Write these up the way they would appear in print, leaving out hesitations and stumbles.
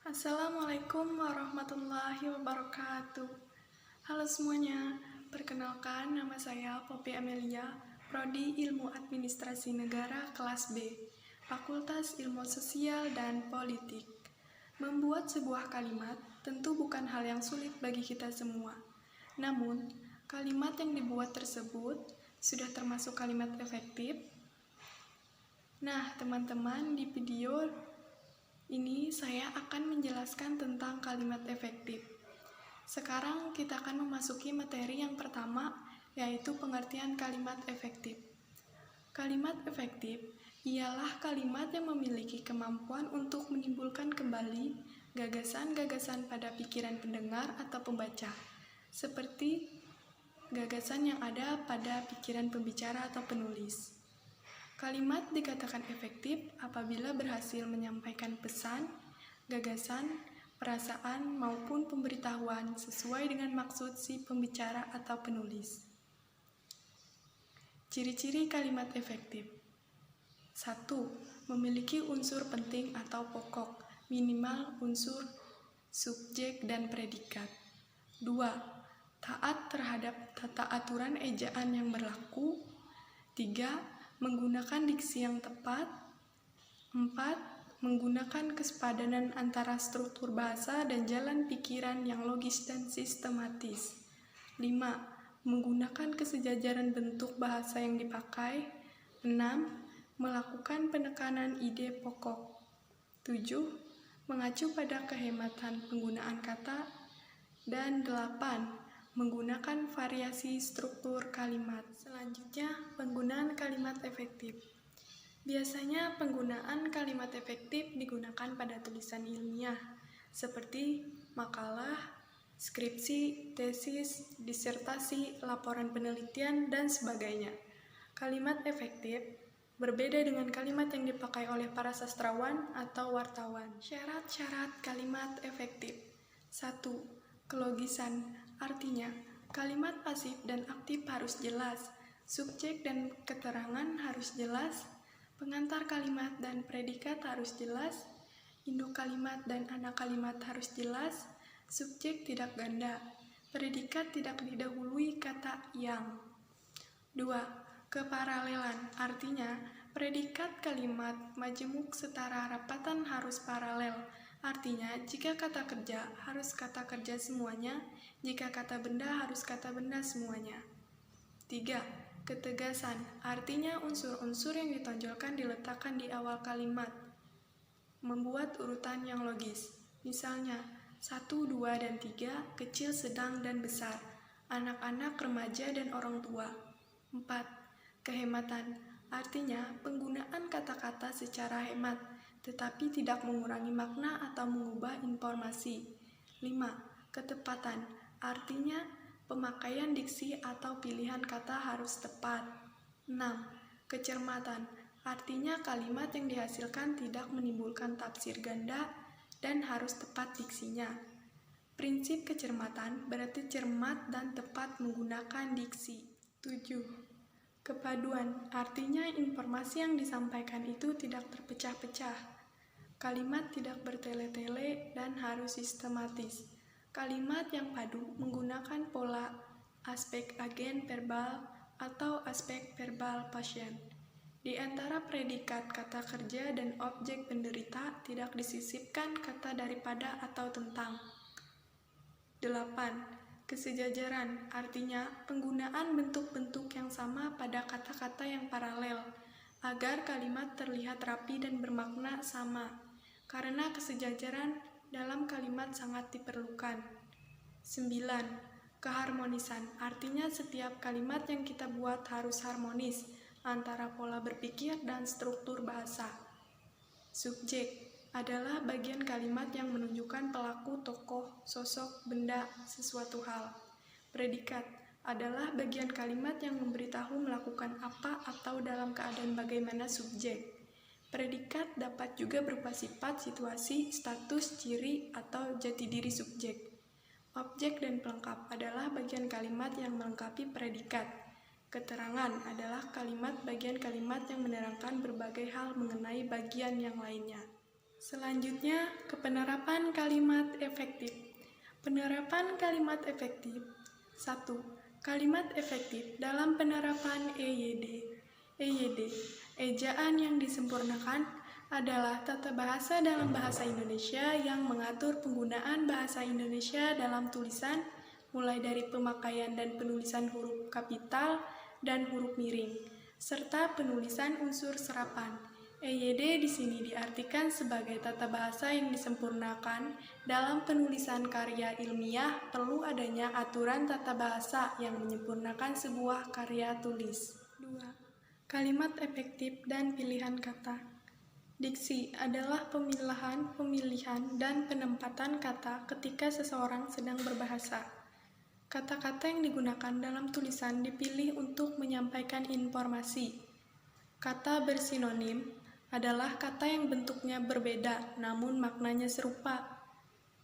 Assalamualaikum warahmatullahi wabarakatuh. Halo semuanya, perkenalkan nama saya Poppy Amelia, Prodi Ilmu Administrasi Negara kelas B, Fakultas Ilmu Sosial dan Politik. Membuat sebuah kalimat tentu bukan hal yang sulit bagi kita semua. Namun, kalimat yang dibuat tersebut sudah termasuk kalimat efektif. Nah, teman-teman, di video ini saya akan menjelaskan tentang kalimat efektif. Sekarang kita akan memasuki materi yang pertama, yaitu pengertian kalimat efektif. Kalimat efektif ialah kalimat yang memiliki kemampuan untuk menimbulkan kembali gagasan-gagasan pada pikiran pendengar atau pembaca, seperti gagasan yang ada pada pikiran pembicara atau penulis. Kalimat dikatakan efektif apabila berhasil menyampaikan pesan, gagasan, perasaan, maupun pemberitahuan sesuai dengan maksud si pembicara atau penulis. Ciri-ciri kalimat efektif. 1. Memiliki unsur penting atau pokok, minimal unsur subjek dan predikat. 2. Taat terhadap tata aturan ejaan yang berlaku. 3. Menggunakan diksi yang tepat. 4. Menggunakan kesepadanan antara struktur bahasa dan jalan pikiran yang logis dan sistematis. 5. Menggunakan kesejajaran bentuk bahasa yang dipakai. 6. Melakukan penekanan ide pokok. 7. Mengacu pada kehematan penggunaan kata. Dan 8. Menggunakan variasi struktur kalimat. Selanjutnya, penggunaan kalimat efektif. Biasanya penggunaan kalimat efektif digunakan pada tulisan ilmiah, seperti makalah, skripsi, tesis, disertasi, laporan penelitian, dan sebagainya. Kalimat efektif berbeda dengan kalimat yang dipakai oleh para sastrawan atau wartawan. Syarat-syarat kalimat efektif. 1. Kelogisan, artinya kalimat pasif dan aktif harus jelas, subjek dan keterangan harus jelas, pengantar kalimat dan predikat harus jelas, induk kalimat dan anak kalimat harus jelas, subjek tidak ganda, predikat tidak didahului kata yang. 2. Keparalelan, artinya predikat kalimat majemuk setara rapatan harus paralel. Artinya, jika kata kerja, harus kata kerja semuanya, jika kata benda, harus kata benda semuanya. 3. Ketegasan, artinya unsur-unsur yang ditonjolkan diletakkan di awal kalimat, membuat urutan yang logis. Misalnya, 1, 2, dan 3, kecil, sedang, dan besar, anak-anak, remaja, dan orang tua. 4. Kehematan, artinya penggunaan kata-kata secara hemat, tetapi tidak mengurangi makna atau mengubah informasi. 5. Ketepatan, artinya pemakaian diksi atau pilihan kata harus tepat. 6. Kecermatan, artinya kalimat yang dihasilkan tidak menimbulkan tafsir ganda dan harus tepat diksinya. Prinsip kecermatan berarti cermat dan tepat menggunakan diksi. 7. Kepaduan, artinya informasi yang disampaikan itu tidak terpecah-pecah. Kalimat tidak bertele-tele dan harus sistematis. Kalimat yang padu menggunakan pola aspek agen verbal atau aspek verbal pasien. Di antara predikat kata kerja dan objek penderita tidak disisipkan kata daripada atau tentang. 8. Kesejajaran, artinya penggunaan bentuk-bentuk yang sama pada kata-kata yang paralel, agar kalimat terlihat rapi dan bermakna sama, karena kesejajaran dalam kalimat sangat diperlukan. 9. Keharmonisan, artinya setiap kalimat yang kita buat harus harmonis antara pola berpikir dan struktur bahasa. Subjek adalah bagian kalimat yang menunjukkan pelaku, tokoh, sosok, benda, sesuatu hal. Predikat adalah bagian kalimat yang memberitahu melakukan apa atau dalam keadaan bagaimana subjek. Predikat dapat juga berupa sifat, situasi, status, ciri, atau jati diri subjek. Objek dan pelengkap adalah bagian kalimat yang melengkapi predikat. Keterangan adalah bagian kalimat yang menerangkan berbagai hal mengenai bagian yang lainnya. Selanjutnya, penerapan kalimat efektif. Penerapan kalimat efektif. 1. Kalimat efektif dalam penerapan EYD. EYD, ejaan yang disempurnakan, adalah tata bahasa dalam bahasa Indonesia yang mengatur penggunaan bahasa Indonesia dalam tulisan, mulai dari pemakaian dan penulisan huruf kapital dan huruf miring, serta penulisan unsur serapan. EYD di sini diartikan sebagai tata bahasa yang disempurnakan. Dalam penulisan karya ilmiah perlu adanya aturan tata bahasa yang menyempurnakan sebuah karya tulis. 2. Kalimat efektif dan pilihan kata. Diksi adalah pemilihan dan penempatan kata ketika seseorang sedang berbahasa. Kata-kata yang digunakan dalam tulisan dipilih untuk menyampaikan informasi. Kata bersinonim adalah kata yang bentuknya berbeda namun maknanya serupa.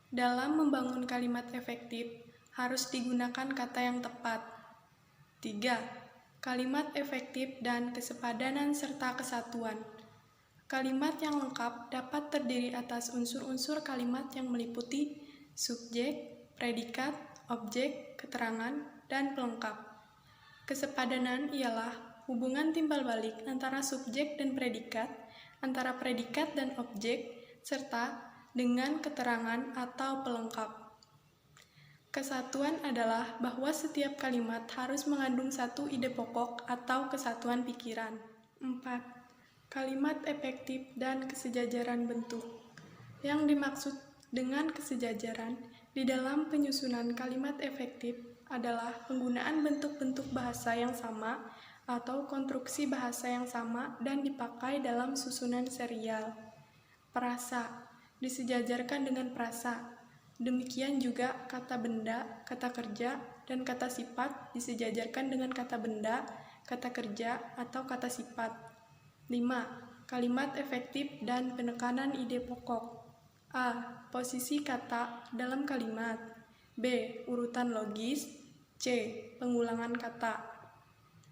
Dalam membangun kalimat efektif, harus digunakan kata yang tepat. 3. Kalimat efektif dan kesepadanan serta kesatuan. Kalimat yang lengkap dapat terdiri atas unsur-unsur kalimat yang meliputi subjek, predikat, objek, keterangan, dan pelengkap. Kesepadanan ialah hubungan timbal balik antara subjek dan predikat, antara predikat dan objek, serta dengan keterangan atau pelengkap. Kesatuan adalah bahwa setiap kalimat harus mengandung satu ide pokok atau kesatuan pikiran. 4. Kalimat efektif dan kesejajaran bentuk. Yang dimaksud dengan kesejajaran di dalam penyusunan kalimat efektif adalah penggunaan bentuk-bentuk bahasa yang sama atau konstruksi bahasa yang sama dan dipakai dalam susunan serial. Perasa disejajarkan dengan prasa. Demikian juga kata benda, kata kerja, dan kata sifat disejajarkan dengan kata benda, kata kerja, atau kata sifat. 5. Kalimat efektif dan penekanan ide pokok. A. Posisi kata dalam kalimat. B. Urutan logis. C. Pengulangan kata.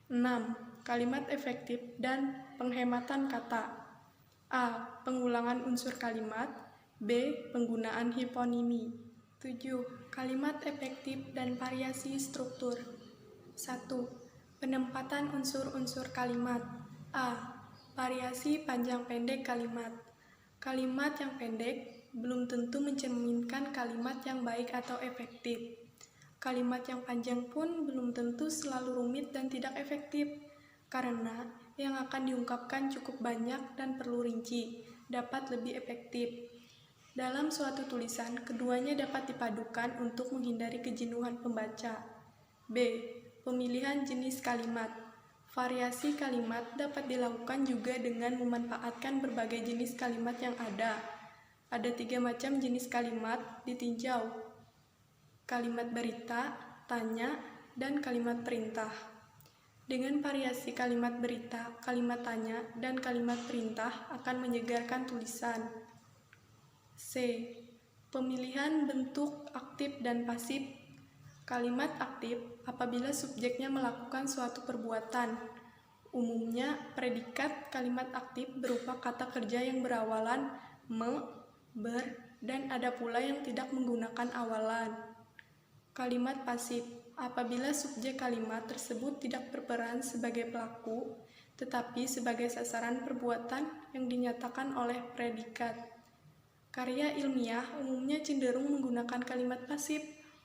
6. Kalimat efektif dan penghematan kata. A. Pengulangan unsur kalimat. B. Penggunaan hiponimi. 7. Kalimat efektif dan variasi struktur. 1. Penempatan unsur-unsur kalimat. A. Variasi panjang pendek kalimat. Kalimat yang pendek belum tentu mencerminkan kalimat yang baik atau efektif. Kalimat yang panjang pun belum tentu selalu rumit dan tidak efektif, karena yang akan diungkapkan cukup banyak dan perlu rinci, dapat lebih efektif. Dalam suatu tulisan, keduanya dapat dipadukan untuk menghindari kejenuhan pembaca. B. Pemilihan jenis kalimat. Variasi kalimat dapat dilakukan juga dengan memanfaatkan berbagai jenis kalimat yang ada. Ada 3 macam jenis kalimat ditinjau: kalimat berita, tanya, dan kalimat perintah. Dengan variasi kalimat berita, kalimat tanya, dan kalimat perintah akan menyegarkan tulisan. C. Pemilihan bentuk aktif dan pasif. Kalimat aktif apabila subjeknya melakukan suatu perbuatan. Umumnya, predikat kalimat aktif berupa kata kerja yang berawalan me, ber, dan ada pula yang tidak menggunakan awalan. Kalimat pasif apabila subjek kalimat tersebut tidak berperan sebagai pelaku, tetapi sebagai sasaran perbuatan yang dinyatakan oleh predikat. Karya ilmiah umumnya cenderung menggunakan kalimat pasif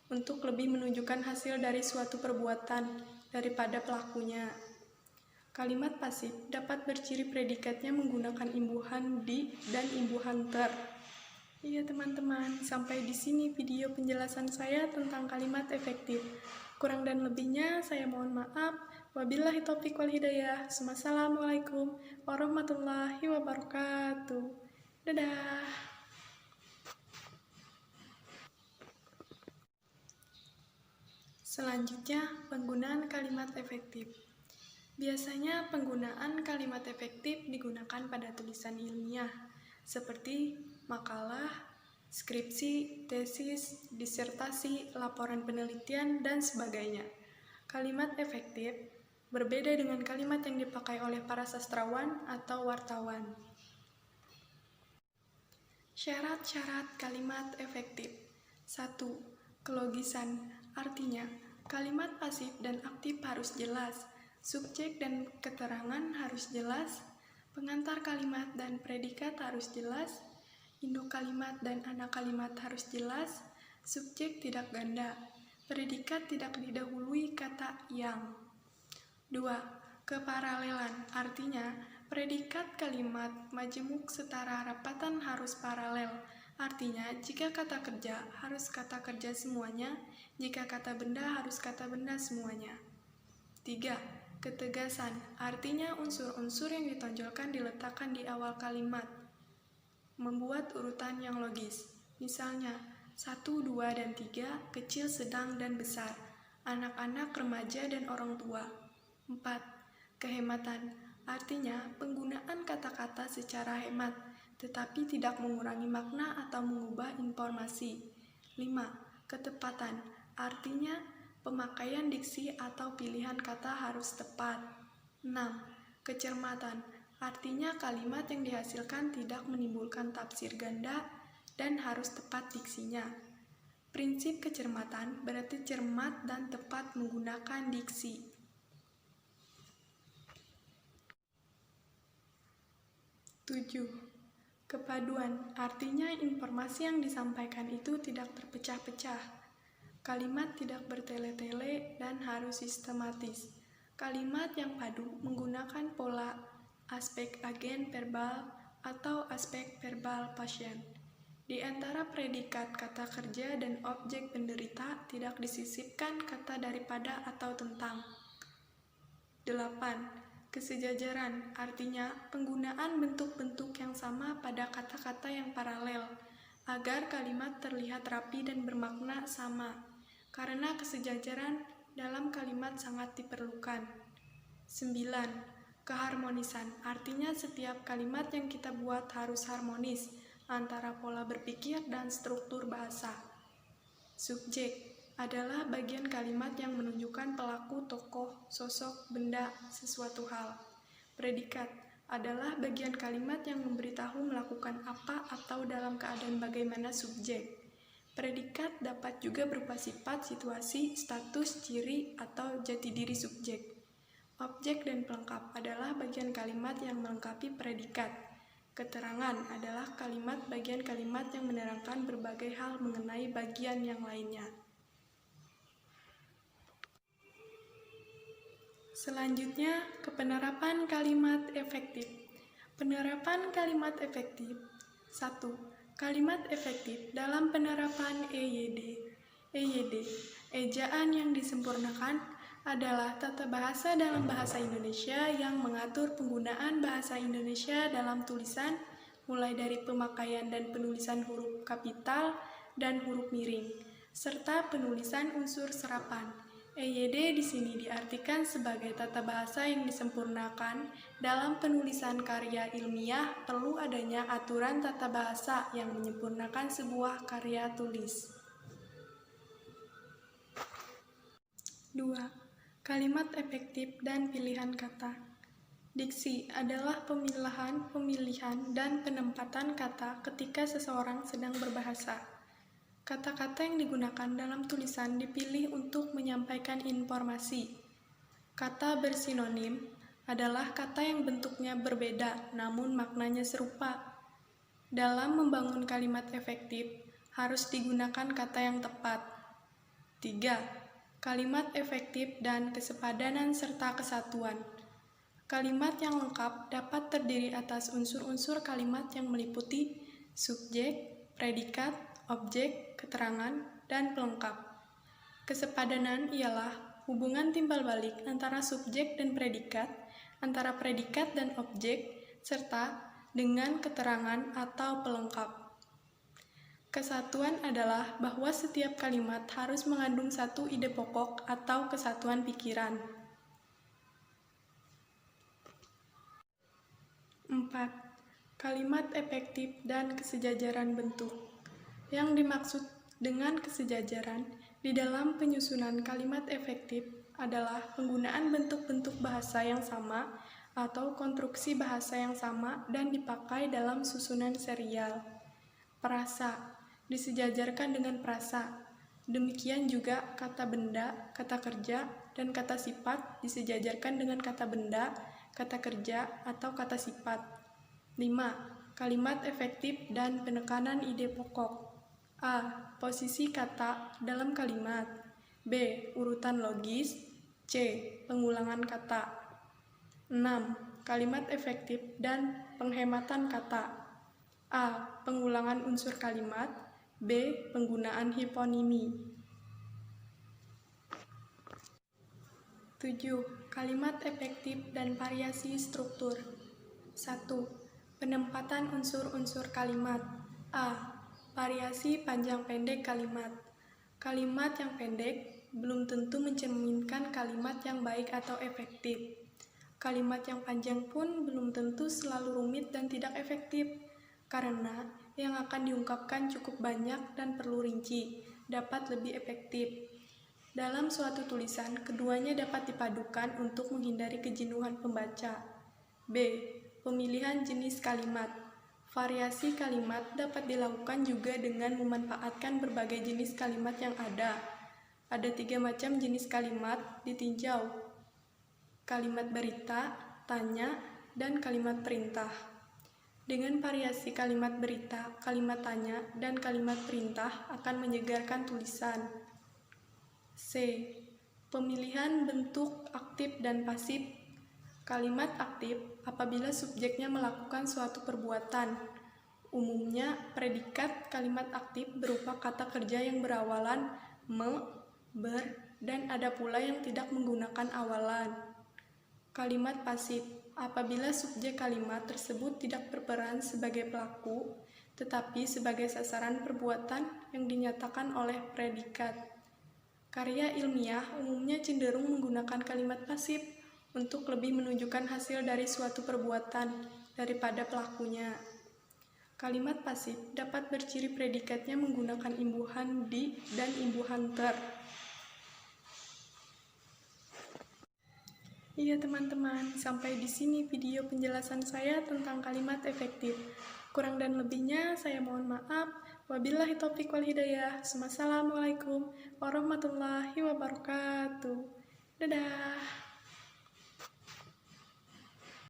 untuk lebih menunjukkan hasil dari suatu perbuatan daripada pelakunya. Kalimat pasif dapat berciri predikatnya menggunakan imbuhan di dan imbuhan ter. Iya teman-teman, sampai di sini video penjelasan saya tentang kalimat efektif. Kurang dan lebihnya saya mohon maaf. Wabillahi taufiq wal hidayah. Wassalamualaikum warahmatullahi wabarakatuh. Dadah. Selanjutnya, penggunaan kalimat efektif. Biasanya penggunaan kalimat efektif digunakan pada tulisan ilmiah, seperti makalah, skripsi, tesis, disertasi, laporan penelitian, dan sebagainya. Kalimat efektif berbeda dengan kalimat yang dipakai oleh para sastrawan atau wartawan. Syarat-syarat kalimat efektif. 1. Kelogisan, artinya kalimat pasif dan aktif harus jelas, subjek dan keterangan harus jelas, pengantar kalimat dan predikat harus jelas, induk kalimat dan anak kalimat harus jelas, subjek tidak ganda, predikat tidak didahului kata yang. 2. Keparalelan, artinya predikat kalimat majemuk setara rapatan harus paralel. Artinya, jika kata kerja harus kata kerja semuanya, jika kata benda harus kata benda semuanya. 3. Ketegasan, artinya unsur-unsur yang ditonjolkan diletakkan di awal kalimat, membuat urutan yang logis. Misalnya, 1, 2, dan 3, kecil, sedang, dan besar, anak-anak, remaja, dan orang tua. 4. Kehematan, artinya penggunaan kata-kata secara hemat, tetapi tidak mengurangi makna atau mengubah informasi. 5. Ketepatan, artinya pemakaian diksi atau pilihan kata harus tepat. 6. Kecermatan, artinya kalimat yang dihasilkan tidak menimbulkan tafsir ganda dan harus tepat diksinya. Prinsip kecermatan berarti cermat dan tepat menggunakan diksi. 7. Kepaduan, artinya informasi yang disampaikan itu tidak terpecah-pecah. Kalimat tidak bertele-tele dan harus sistematis. Kalimat yang padu menggunakan pola aspek agen verbal atau aspek verbal pasien. Di antara predikat kata kerja dan objek penderita tidak disisipkan kata daripada atau tentang. 8. Kesejajaran, artinya penggunaan bentuk-bentuk yang sama pada kata-kata yang paralel, agar kalimat terlihat rapi dan bermakna sama, karena kesejajaran dalam kalimat sangat diperlukan. 9. Keharmonisan, artinya setiap kalimat yang kita buat harus harmonis antara pola berpikir dan struktur bahasa. Subjek adalah bagian kalimat yang menunjukkan pelaku, tokoh, sosok, benda, sesuatu hal. Predikat adalah bagian kalimat yang memberitahu melakukan apa atau dalam keadaan bagaimana subjek. Predikat dapat juga berupa sifat, situasi, status, ciri, atau jati diri subjek. Objek dan pelengkap adalah bagian kalimat yang melengkapi predikat. Keterangan adalah kalimat bagian kalimat yang menerangkan berbagai hal mengenai bagian yang lainnya. Selanjutnya, penerapan kalimat efektif. Penerapan kalimat efektif. 1. Kalimat efektif dalam penerapan EYD. EYD, ejaan yang disempurnakan, adalah tata bahasa dalam bahasa Indonesia yang mengatur penggunaan bahasa Indonesia dalam tulisan, mulai dari pemakaian dan penulisan huruf kapital dan huruf miring, serta penulisan unsur serapan. EYD di sini diartikan sebagai tata bahasa yang disempurnakan. Dalam penulisan karya ilmiah perlu adanya aturan tata bahasa yang menyempurnakan sebuah karya tulis. 2. Kalimat efektif dan pilihan kata. Diksi adalah pemilihan dan penempatan kata ketika seseorang sedang berbahasa. Kata-kata yang digunakan dalam tulisan dipilih untuk menyampaikan informasi. Kata bersinonim adalah kata yang bentuknya berbeda namun maknanya serupa. Dalam membangun kalimat efektif, harus digunakan kata yang tepat. 3. Kalimat efektif dan kesepadanan serta kesatuan. Kalimat yang lengkap dapat terdiri atas unsur-unsur kalimat yang meliputi subjek, predikat, objek, keterangan, dan pelengkap. Kesepadanan ialah hubungan timbal balik antara subjek dan predikat, antara predikat dan objek, serta dengan keterangan atau pelengkap. Kesatuan adalah bahwa setiap kalimat harus mengandung satu ide pokok atau kesatuan pikiran. 4. Kalimat efektif dan kesejajaran bentuk. Yang dimaksud dengan kesejajaran di dalam penyusunan kalimat efektif adalah penggunaan bentuk-bentuk bahasa yang sama atau konstruksi bahasa yang sama dan dipakai dalam susunan serial. Perasa disejajarkan dengan prasa. Demikian juga kata benda, kata kerja, dan kata sifat disejajarkan dengan kata benda, kata kerja, atau kata sifat. 5. Kalimat efektif dan penekanan ide pokok. A. Posisi kata dalam kalimat. B. Urutan logis. C. Pengulangan kata. 6. Kalimat efektif dan penghematan kata. A. Pengulangan unsur kalimat. B. Penggunaan hiponimi. 7. Kalimat efektif dan variasi struktur. 1. Penempatan unsur-unsur kalimat. A. Variasi panjang pendek kalimat. Kalimat yang pendek belum tentu mencerminkan kalimat yang baik atau efektif. Kalimat yang panjang pun belum tentu selalu rumit dan tidak efektif, karena yang akan diungkapkan cukup banyak dan perlu rinci, dapat lebih efektif. Dalam suatu tulisan, keduanya dapat dipadukan untuk menghindari kejenuhan pembaca. B. Pemilihan jenis kalimat. Variasi kalimat dapat dilakukan juga dengan memanfaatkan berbagai jenis kalimat yang ada. Ada 3 macam jenis kalimat ditinjau: kalimat berita, tanya, dan kalimat perintah. Dengan variasi kalimat berita, kalimat tanya, dan kalimat perintah akan menyegarkan tulisan. C. Pemilihan bentuk aktif dan pasif. Kalimat aktif apabila subjeknya melakukan suatu perbuatan. Umumnya, predikat kalimat aktif berupa kata kerja yang berawalan me, ber, dan ada pula yang tidak menggunakan awalan. Kalimat pasif apabila subjek kalimat tersebut tidak berperan sebagai pelaku, tetapi sebagai sasaran perbuatan yang dinyatakan oleh predikat. Karya ilmiah umumnya cenderung menggunakan kalimat pasif untuk lebih menunjukkan hasil dari suatu perbuatan daripada pelakunya. Kalimat pasif dapat berciri predikatnya menggunakan imbuhan di dan imbuhan ter. Iya teman-teman, sampai di sini video penjelasan saya tentang kalimat efektif. Kurang dan lebihnya saya mohon maaf. Wabillahi taufiq wal hidayah. Wassalamualaikum warahmatullahi wabarakatuh. Dadah.